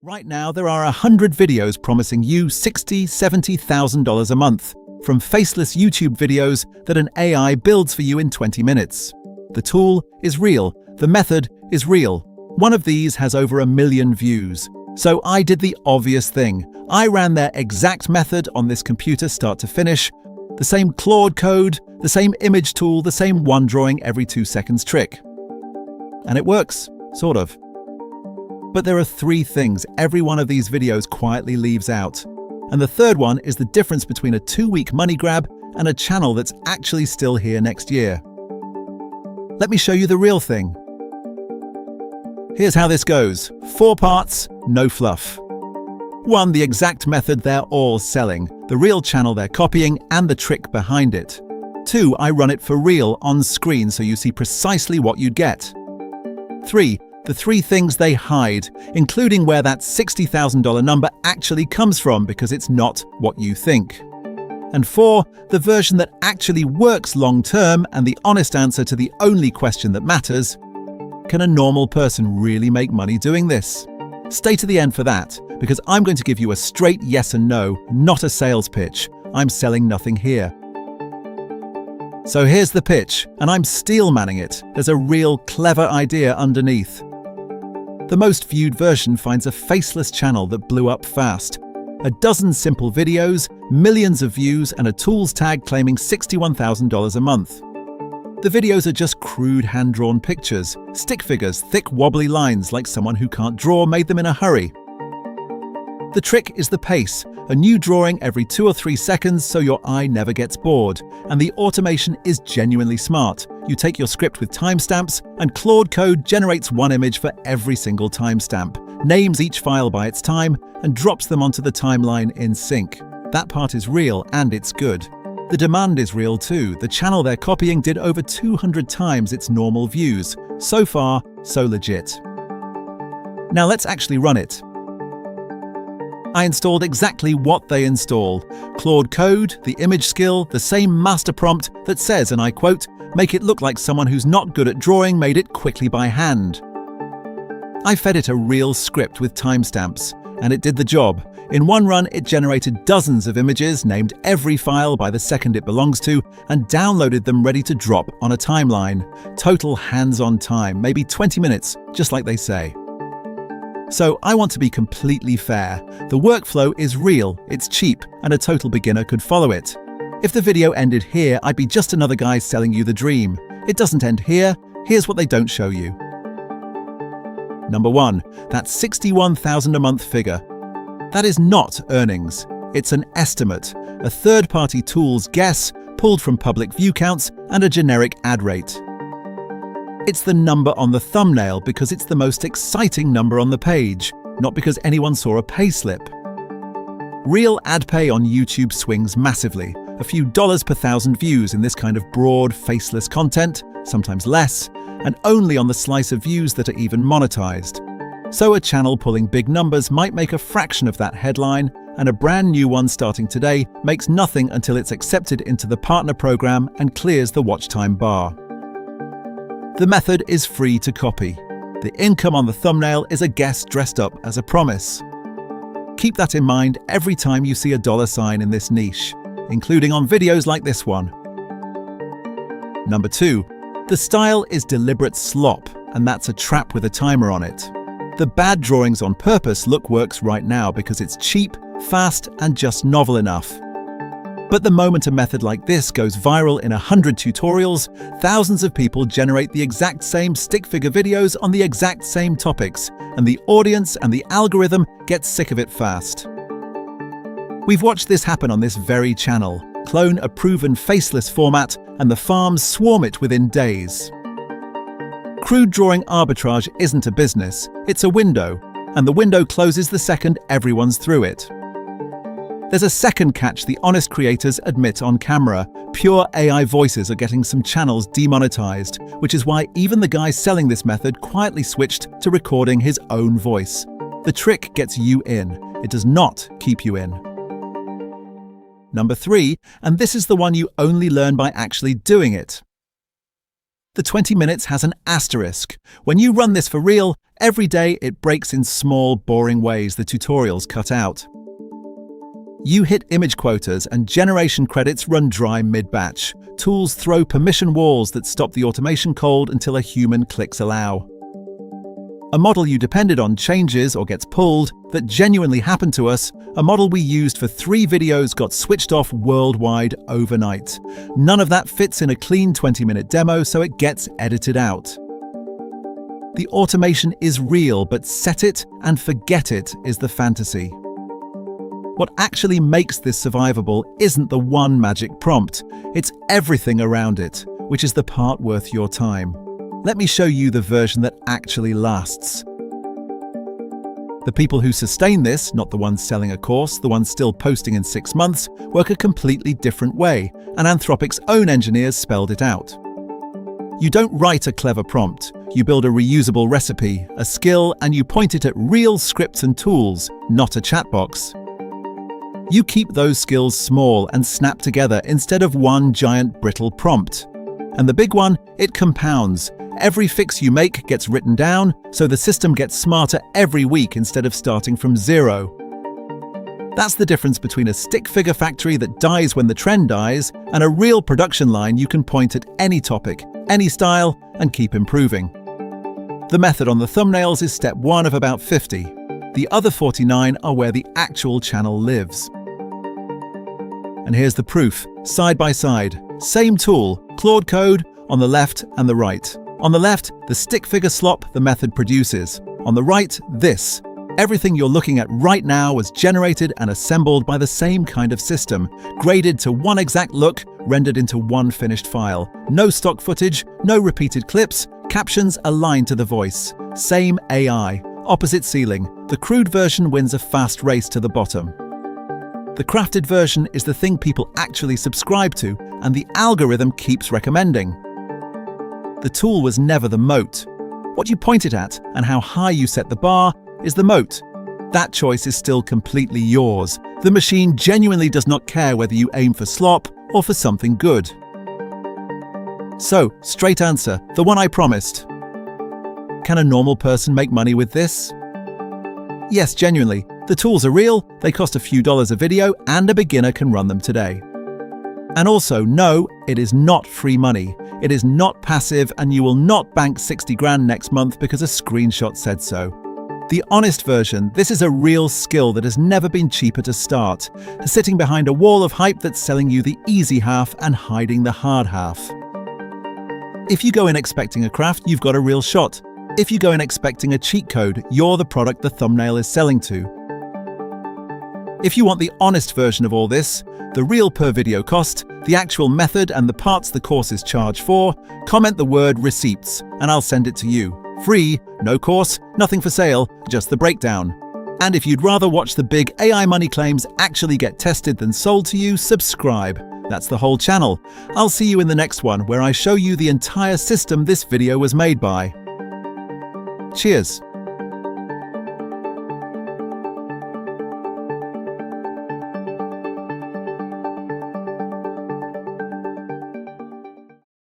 Right now, there are 100 videos promising you $60,000, $70,000 a month from faceless YouTube videos that an AI builds for you in 20 minutes. The tool is real. The method is real. One of these has over 1 million views. So I did the obvious thing. I ran their exact method on this computer start to finish. The same Claude Code, the same image tool, the same one drawing every 2 seconds trick. And it works, sort of. But there are 3 things every one of these videos quietly leaves out. And the third one is the difference between a 2-week money grab and a channel that's actually still here next year. Let me show you the real thing. Here's how this goes. 4 parts, no fluff. 1. The exact method they're all selling, the real channel they're copying, and the trick behind it. 2. I run it for real on screen so you see precisely what you'd get. 3. The 3 things they hide, including where that $60,000 number actually comes from because it's not what you think. And 4. The version that actually works long-term and the honest answer to the only question that matters: can a normal person really make money doing this? Stay to the end for that, because I'm going to give you a straight yes and no, not a sales pitch. I'm selling nothing here. So here's the pitch, and I'm steel manning it. There's a real clever idea underneath. The most viewed version finds a faceless channel that blew up fast. 12 simple videos, millions of views, and a tools tag claiming $61,000 a month. The videos are just crude hand-drawn pictures, stick figures, thick wobbly lines like someone who can't draw made them in a hurry. The trick is the pace, a new drawing every 2 or 3 seconds so your eye never gets bored. And the automation is genuinely smart. You take your script with timestamps, and Claude Code generates 1 image for every single timestamp, names each file by its time, and drops them onto the timeline in sync. That part is real, and it's good. The demand is real too. The channel they're copying did over 200 times its normal views. So far, so legit. Now let's actually run it. I installed exactly what they install. Claude Code, the image skill, the same master prompt that says, and I quote, "Make it look like someone who's not good at drawing made it quickly by hand." I fed it a real script with timestamps, and it did the job. In one run, it generated dozens of images, named every file by the second it belongs to, and downloaded them ready to drop on a timeline. Total hands-on time, maybe 20 minutes, just like they say. So I want to be completely fair. The workflow is real, it's cheap, and a total beginner could follow it. If the video ended here, I'd be just another guy selling you the dream. It doesn't end here. Here's what they don't show you. Number 1, that $61,000 a month figure. That is not earnings. It's an estimate, a third-party tool's guess pulled from public view counts and a generic ad rate. It's the number on the thumbnail because it's the most exciting number on the page, not because anyone saw a payslip. Real ad pay on YouTube swings massively, a few dollars per 1,000 views in this kind of broad, faceless content, sometimes less, and only on the slice of views that are even monetized. So a channel pulling big numbers might make a fraction of that headline, and a brand new one starting today makes nothing until it's accepted into the partner program and clears the watch time bar. The method is free to copy. The income on the thumbnail is a guess dressed up as a promise. Keep that in mind every time you see a $sign in this niche, including on videos like this one. Number 2, the style is deliberate slop, and that's a trap with a timer on it. The bad drawings on purpose look works right now because it's cheap, fast, and just novel enough. But the moment a method like this goes viral in 100 tutorials, thousands of people generate the exact same stick figure videos on the exact same topics, and the audience and the algorithm get sick of it fast. We've watched this happen on this very channel. Clone a proven faceless format, and the farms swarm it within days. Crude drawing arbitrage isn't a business, it's a window, and the window closes the second everyone's through it. There's a second catch the honest creators admit on camera. Pure AI voices are getting some channels demonetized, which is why even the guy selling this method quietly switched to recording his own voice. The trick gets you in. It does not keep you in. Number 3, and this is the one you only learn by actually doing it. the 20 minutes has an asterisk. When you run this for real, every day it breaks in small, boring ways the tutorials cut out. You hit image quotas and generation credits run dry mid-batch. Tools throw permission walls that stop the automation cold until a human clicks allow. A model you depended on changes or gets pulled. That genuinely happened to us. A model we used for 3 videos got switched off worldwide overnight. None of that fits in a clean 20-minute demo, so it gets edited out. The automation is real, but set it and forget it is the fantasy. What actually makes this survivable isn't the one magic prompt, it's everything around it, which is the part worth your time. Let me show you the version that actually lasts. The people who sustain this, not the ones selling a course, the ones still posting in 6 months, work a completely different way, and Anthropic's own engineers spelled it out. You don't write a clever prompt, you build a reusable recipe, a skill, and you point it at real scripts and tools, not a chat box. You keep those skills small and snap together instead of one giant brittle prompt. And the big one, it compounds. Every fix you make gets written down, so the system gets smarter every week instead of starting from zero. That's the difference between a stick figure factory that dies when the trend dies and a real production line you can point at any topic, any style, and keep improving. The method on the thumbnails is step 1 of about 50. The other 49 are where the actual channel lives. And here's the proof, side by side. Same tool, Claude Code, on the left and the right. On the left, the stick figure slop the method produces. On the right, this. Everything you're looking at right now was generated and assembled by the same kind of system, graded to one exact look, rendered into one finished file. No stock footage, no repeated clips, captions aligned to the voice. Same AI, opposite ceiling. The crude version wins a fast race to the bottom. The crafted version is the thing people actually subscribe to, and the algorithm keeps recommending. The tool was never the moat. What you point it at and how high you set the bar is the moat. That choice is still completely yours. The machine genuinely does not care whether you aim for slop or for something good. So, straight answer, the one I promised. Can a normal person make money with this? Yes, genuinely. The tools are real, they cost a few dollars a video, and a beginner can run them today. And also, no, it is not free money. It is not passive, and you will not bank 60 grand next month because a screenshot said so. The honest version, this is a real skill that has never been cheaper to start, sitting behind a wall of hype that's selling you the easy half and hiding the hard half. If you go in expecting a craft, you've got a real shot. If you go in expecting a cheat code, you're the product the thumbnail is selling to. If you want the honest version of all this, the real per video cost, the actual method and the parts the courses charge for, comment the word receipts and I'll send it to you. Free, no course, nothing for sale, just the breakdown. And if you'd rather watch the big AI money claims actually get tested than sold to you, subscribe. That's the whole channel. I'll see you in the next one where I show you the entire system this video was made by. Cheers.